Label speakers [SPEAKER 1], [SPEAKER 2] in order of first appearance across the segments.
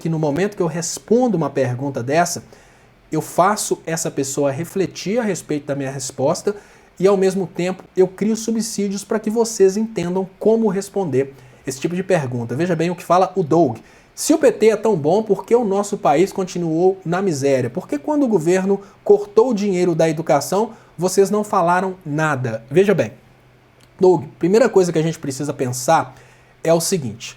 [SPEAKER 1] que no momento que eu respondo uma pergunta dessa, eu faço essa pessoa refletir a respeito da minha resposta e, ao mesmo tempo, eu crio subsídios para que vocês entendam como responder esse tipo de pergunta. Veja bem o que fala o Doug. Se o PT é tão bom, por que o nosso país continuou na miséria? Porque quando o governo cortou o dinheiro da educação, vocês não falaram nada. Veja bem, Doug, primeira coisa que a gente precisa pensar é o seguinte: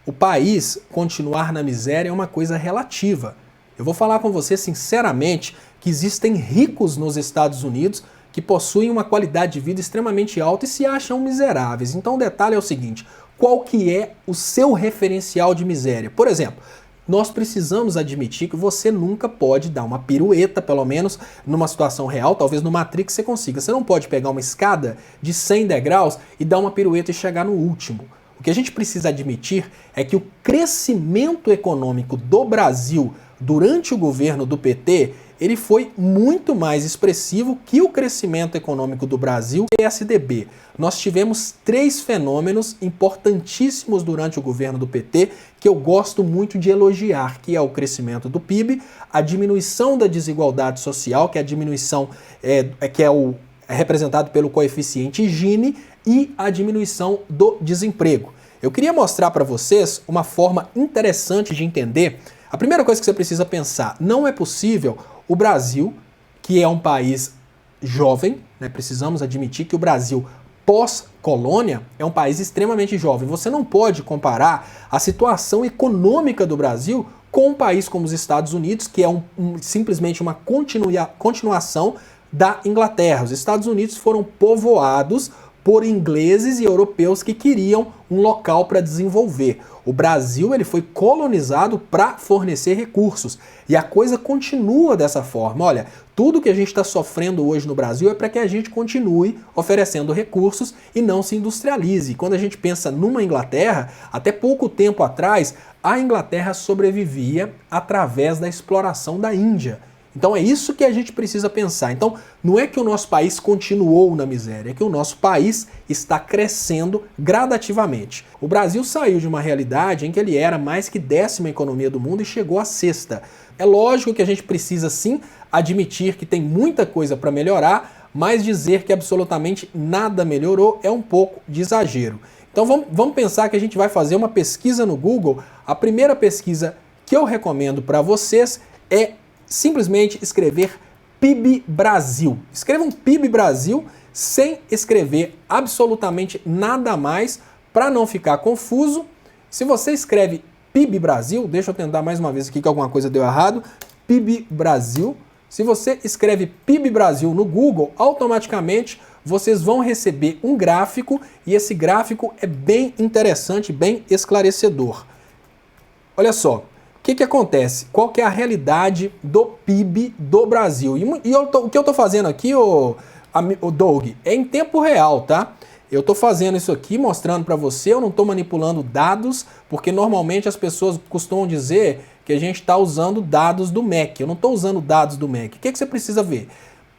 [SPEAKER 1] o país continuar na miséria é uma coisa relativa. Eu vou falar com você sinceramente que existem ricos nos Estados Unidos que possuem uma qualidade de vida extremamente alta e se acham miseráveis. Então o detalhe é o seguinte: qual que é o seu referencial de miséria? Por exemplo, nós precisamos admitir que você nunca pode dar uma pirueta, pelo menos numa situação real, talvez no Matrix você consiga. Você não pode pegar uma escada de 100 degraus e dar uma pirueta e chegar no último. O que a gente precisa admitir é que o crescimento econômico do Brasil durante o governo do PT, ele foi muito mais expressivo que o crescimento econômico do Brasil e PSDB. Nós tivemos 3 fenômenos importantíssimos durante o governo do PT que eu gosto muito de elogiar, que é o crescimento do PIB, a diminuição da desigualdade social, que é a diminuição é representado pelo coeficiente Gini, e a diminuição do desemprego. Eu queria mostrar para vocês uma forma interessante de entender. A primeira coisa que você precisa pensar: não é possível o Brasil, que é um país jovem, né? Precisamos admitir que o Brasil pós-colônia é um país extremamente jovem. Você não pode comparar a situação econômica do Brasil com um país como os Estados Unidos, que é simplesmente uma continuação da Inglaterra. Os Estados Unidos foram povoados por ingleses e europeus que queriam um local para desenvolver. O Brasil ele foi colonizado para fornecer recursos e a coisa continua dessa forma. Olha, tudo que a gente está sofrendo hoje no Brasil é para que a gente continue oferecendo recursos e não se industrialize. Quando a gente pensa numa Inglaterra, até pouco tempo atrás, a Inglaterra sobrevivia através da exploração da Índia. Então é isso que a gente precisa pensar. Então não é que o nosso país continuou na miséria, é que o nosso país está crescendo gradativamente. O Brasil saiu de uma realidade em que ele era mais que 10ª economia do mundo e chegou à 6ª. É lógico que a gente precisa sim admitir que tem muita coisa para melhorar, mas dizer que absolutamente nada melhorou é um pouco de exagero. Então vamos pensar que a gente vai fazer uma pesquisa no Google. A primeira pesquisa que eu recomendo para vocês é simplesmente escrever PIB Brasil. Escrevam PIB Brasil sem escrever absolutamente nada mais para não ficar confuso. Se você escreve PIB Brasil, deixa eu tentar mais uma vez aqui que alguma coisa deu errado, PIB Brasil. Se você escreve PIB Brasil no Google, automaticamente vocês vão receber um gráfico e esse gráfico é bem interessante, bem esclarecedor. Olha só. O que acontece? Qual que é a realidade do PIB do Brasil? O que eu estou fazendo aqui, o Doug, é em tempo real, tá? Eu estou fazendo isso aqui, mostrando para você, eu não estou manipulando dados, porque normalmente as pessoas costumam dizer que a gente está usando dados do MEC. Eu não estou usando dados do MEC. O que você precisa ver?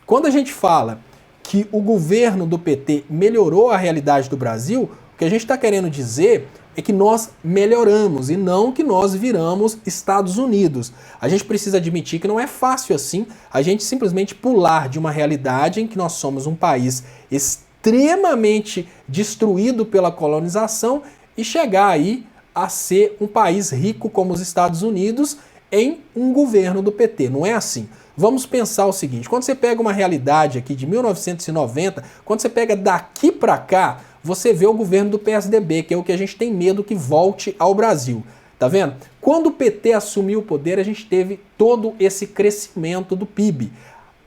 [SPEAKER 1] Quando a gente fala que o governo do PT melhorou a realidade do Brasil, o que a gente está querendo dizer é que nós melhoramos e não que nós viramos Estados Unidos. A gente precisa admitir que não é fácil assim a gente simplesmente pular de uma realidade em que nós somos um país extremamente destruído pela colonização e chegar aí a ser um país rico como os Estados Unidos em um governo do PT. Não é assim. Vamos pensar o seguinte: quando você pega uma realidade aqui de 1990, quando você pega daqui para cá, você vê o governo do PSDB, que é o que a gente tem medo que volte ao Brasil. Tá vendo? Quando o PT assumiu o poder, a gente teve todo esse crescimento do PIB.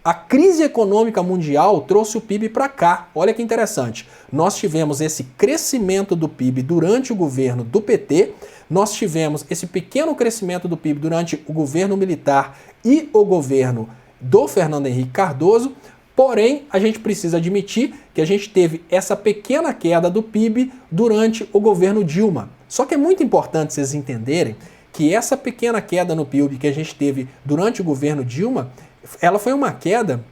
[SPEAKER 1] A crise econômica mundial trouxe o PIB para cá. Olha que interessante. Nós tivemos esse crescimento do PIB durante o governo do PT, nós tivemos esse pequeno crescimento do PIB durante o governo militar e o governo do Fernando Henrique Cardoso. Porém, a gente precisa admitir que a gente teve essa pequena queda do PIB durante o governo Dilma. Só que é muito importante vocês entenderem que essa pequena queda no PIB que a gente teve durante o governo Dilma, ela foi uma queda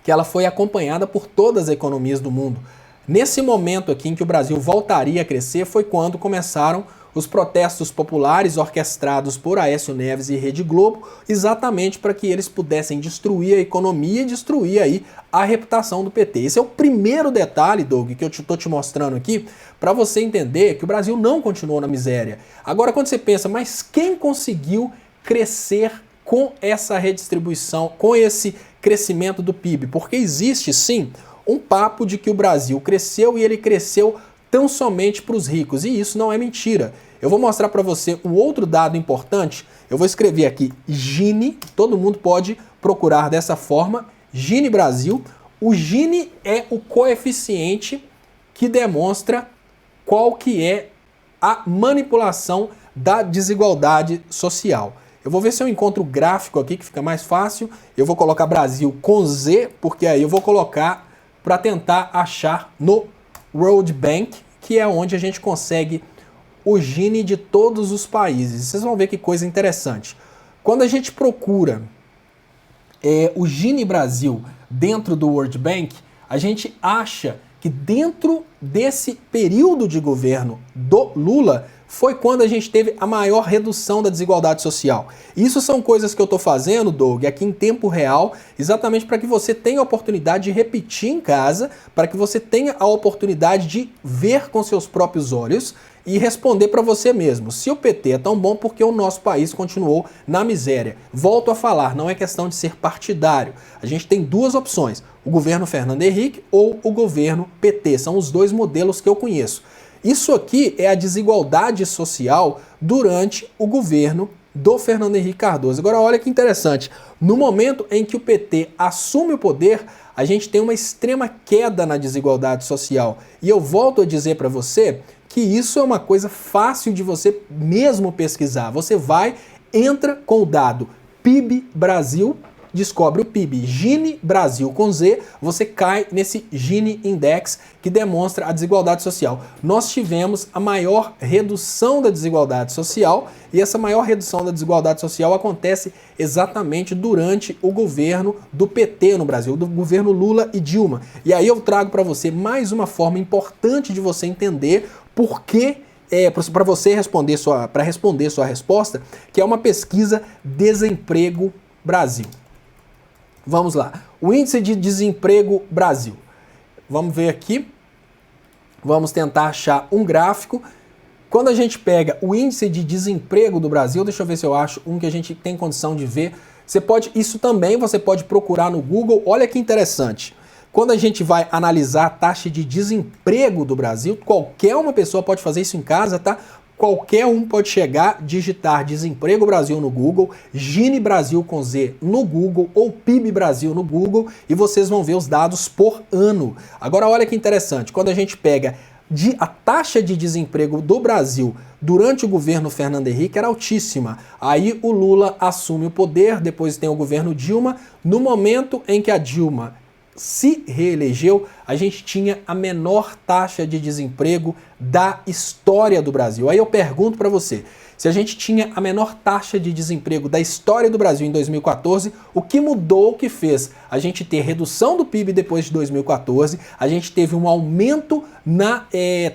[SPEAKER 1] que ela foi acompanhada por todas as economias do mundo. Nesse momento aqui em que o Brasil voltaria a crescer foi quando começaram os protestos populares orquestrados por Aécio Neves e Rede Globo, exatamente para que eles pudessem destruir a economia e destruir aí a reputação do PT. Esse é o primeiro detalhe, Doug, que eu estou te mostrando aqui, para você entender que o Brasil não continuou na miséria. Agora, quando você pensa, mas quem conseguiu crescer com essa redistribuição, com esse crescimento do PIB? Porque existe, sim, um papo de que o Brasil cresceu e ele cresceu tão somente para os ricos, e isso não é mentira. Eu vou mostrar para você um outro dado importante. Eu vou escrever aqui Gini, todo mundo pode procurar dessa forma, Gini Brasil. O Gini é o coeficiente que demonstra qual que é a manipulação da desigualdade social. Eu vou ver se eu encontro o gráfico aqui que fica mais fácil. Eu vou colocar Brasil com Z, porque aí eu vou colocar para tentar achar no World Bank, que é onde a gente consegue o Gini de todos os países. Vocês vão ver que coisa interessante. Quando a gente procura o Gini Brasil dentro do World Bank, a gente acha que dentro desse período de governo do Lula foi quando a gente teve a maior redução da desigualdade social. Isso são coisas que eu estou fazendo, Doug, aqui em tempo real, exatamente para que você tenha a oportunidade de repetir em casa, para que você tenha a oportunidade de ver com seus próprios olhos e responder para você mesmo. Se o PT é tão bom, porque o nosso país continuou na miséria? Volto a falar, não é questão de ser partidário. A gente tem duas opções, o governo Fernando Henrique ou o governo PT. São os dois modelos que eu conheço. Isso aqui é a desigualdade social durante o governo do Fernando Henrique Cardoso. Agora olha que interessante, no momento em que o PT assume o poder, a gente tem uma extrema queda na desigualdade social. E eu volto a dizer para você que isso é uma coisa fácil de você mesmo pesquisar. Você vai, entra com o dado PIB Brasil, descobre o PIB Gini Brasil com Z, você cai nesse Gini Index que demonstra a desigualdade social. Nós tivemos a maior redução da desigualdade social e essa maior redução da desigualdade social acontece exatamente durante o governo do PT no Brasil, do governo Lula e Dilma. E aí eu trago para você mais uma forma importante de você entender por que para você responder sua resposta, que é uma pesquisa Desemprego Brasil. Vamos lá. O índice de desemprego Brasil. Vamos ver aqui. Vamos tentar achar um gráfico. Quando a gente pega o índice de desemprego do Brasil, deixa eu ver se eu acho um que a gente tem condição de ver. Isso também você pode procurar no Google. Olha que interessante. Quando a gente vai analisar a taxa de desemprego do Brasil, qualquer uma pessoa pode fazer isso em casa, tá? Qualquer um pode chegar, digitar Desemprego Brasil no Google, Gini Brasil com Z no Google ou PIB Brasil no Google e vocês vão ver os dados por ano. Agora olha que interessante, quando a gente pega a taxa de desemprego do Brasil durante o governo Fernando Henrique era altíssima. Aí o Lula assume o poder, depois tem o governo Dilma. No momento em que a Dilma se reelegeu, a gente tinha a menor taxa de desemprego da história do Brasil. Aí eu pergunto para você, se a gente tinha a menor taxa de desemprego da história do Brasil em 2014, o que mudou, o que fez a gente ter redução do PIB depois de 2014, a gente teve um aumento na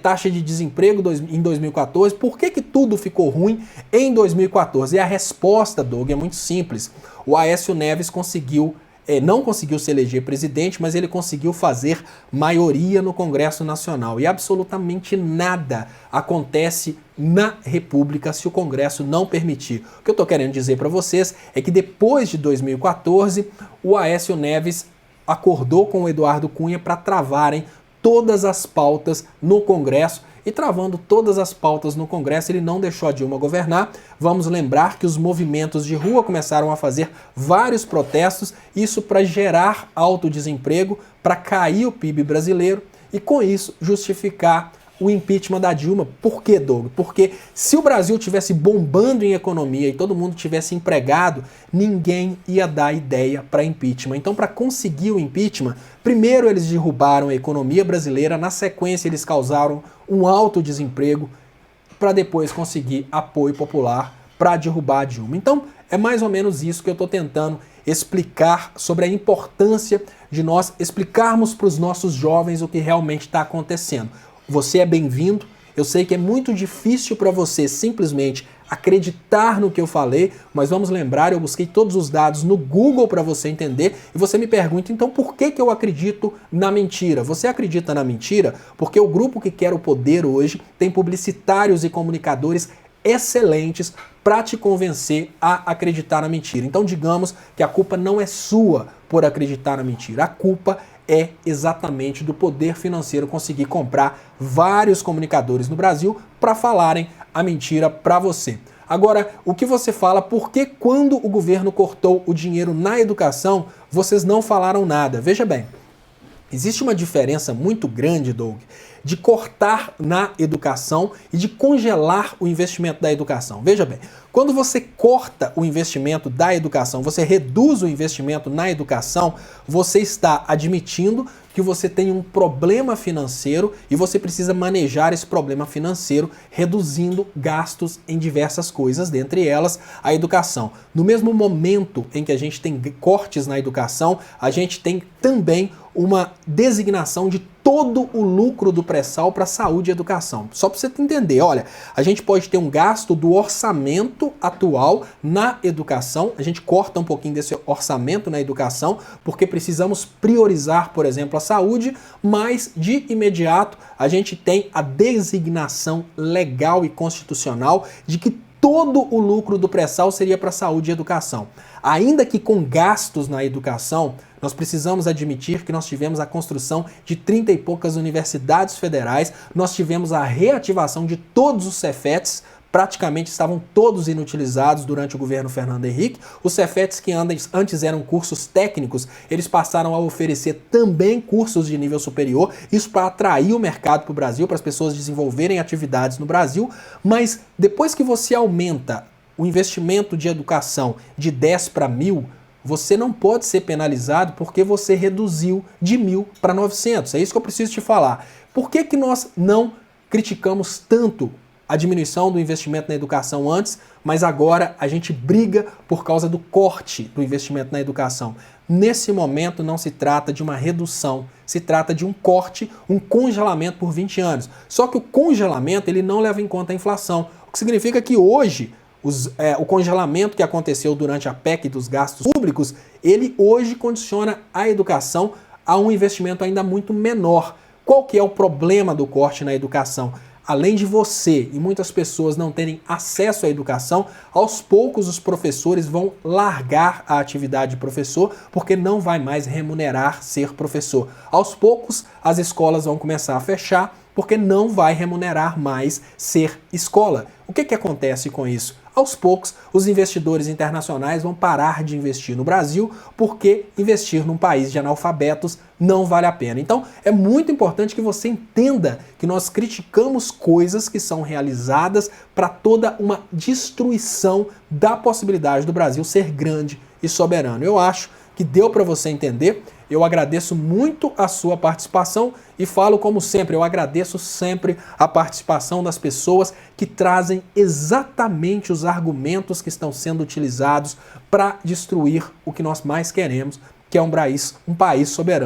[SPEAKER 1] taxa de desemprego em 2014, por que tudo ficou ruim em 2014? E a resposta, Doug, é muito simples. O Aécio Neves não conseguiu se eleger presidente, mas ele conseguiu fazer maioria no Congresso Nacional. E absolutamente nada acontece na República se o Congresso não permitir. O que eu estou querendo dizer para vocês é que depois de 2014, o Aécio Neves acordou com o Eduardo Cunha para travarem todas as pautas no Congresso. E travando todas as pautas no Congresso, ele não deixou a Dilma governar. Vamos lembrar que os movimentos de rua começaram a fazer vários protestos, isso para gerar alto desemprego, para cair o PIB brasileiro e com isso justificar o impeachment da Dilma. Por quê, Doug? Porque se o Brasil tivesse bombando em economia e todo mundo tivesse empregado, ninguém ia dar ideia para impeachment. Então, para conseguir o impeachment, primeiro eles derrubaram a economia brasileira, na sequência eles causaram um alto desemprego, para depois conseguir apoio popular para derrubar a Dilma. Então, é mais ou menos isso que eu estou tentando explicar sobre a importância de nós explicarmos para os nossos jovens o que realmente está acontecendo. Você é bem-vindo, Eu sei que é muito difícil para você simplesmente acreditar no que eu falei, mas vamos lembrar, eu busquei todos os dados no Google para você entender e você me pergunta, então por que eu acredito na mentira? Você acredita na mentira porque o grupo que quer o poder hoje tem publicitários e comunicadores excelentes para te convencer a acreditar na mentira. Então digamos que a culpa não é sua por acreditar na mentira, a culpa é exatamente do poder financeiro conseguir comprar vários comunicadores no Brasil para falarem a mentira para você. Agora, o que você fala, por que quando o governo cortou o dinheiro na educação, vocês não falaram nada? Veja bem, existe uma diferença muito grande, Doug, de cortar na educação e de congelar o investimento da educação. Veja bem, quando você corta o investimento da educação, você reduz o investimento na educação, você está admitindo que você tem um problema financeiro e você precisa manejar esse problema financeiro reduzindo gastos em diversas coisas, dentre elas a educação. No mesmo momento em que a gente tem cortes na educação, a gente tem também uma designação de todo o lucro do pré-sal para saúde e educação. Só para você entender, olha, a gente pode ter um gasto do orçamento atual na educação, a gente corta um pouquinho desse orçamento na educação, porque precisamos priorizar, por exemplo, a saúde, mas de imediato a gente tem a designação legal e constitucional de que todo o lucro do pré-sal seria para saúde e educação. Ainda que com gastos na educação, nós precisamos admitir que nós tivemos a construção de 30 e poucas universidades federais, nós tivemos a reativação de todos os Cefetes, praticamente estavam todos inutilizados durante o governo Fernando Henrique. Os Cefetes que antes eram cursos técnicos, eles passaram a oferecer também cursos de nível superior, isso para atrair o mercado para o Brasil, para as pessoas desenvolverem atividades no Brasil, mas depois que você aumenta o investimento de educação de 10 para 1.000, você não pode ser penalizado porque você reduziu de 1.000 para 900. É isso que eu preciso te falar. Por que nós não criticamos tanto a diminuição do investimento na educação antes, mas agora a gente briga por causa do corte do investimento na educação? Nesse momento não se trata de uma redução, se trata de um corte, um congelamento por 20 anos. Só que o congelamento ele não leva em conta a inflação, o que significa que hoje o congelamento que aconteceu durante a PEC dos gastos públicos, ele hoje condiciona a educação a um investimento ainda muito menor. Qual que é o problema do corte na educação? Além de você e muitas pessoas não terem acesso à educação, aos poucos os professores vão largar a atividade de professor porque não vai mais remunerar ser professor. Aos poucos as escolas vão começar a fechar porque não vai remunerar mais ser escola. O que acontece com isso? Aos poucos, os investidores internacionais vão parar de investir no Brasil porque investir num país de analfabetos não vale a pena. Então, é muito importante que você entenda que nós criticamos coisas que são realizadas para toda uma destruição da possibilidade do Brasil ser grande e soberano. Eu acho que deu para você entender. Eu agradeço muito a sua participação e falo como sempre, eu agradeço sempre a participação das pessoas que trazem exatamente os argumentos que estão sendo utilizados para destruir o que nós mais queremos, que é um país soberano.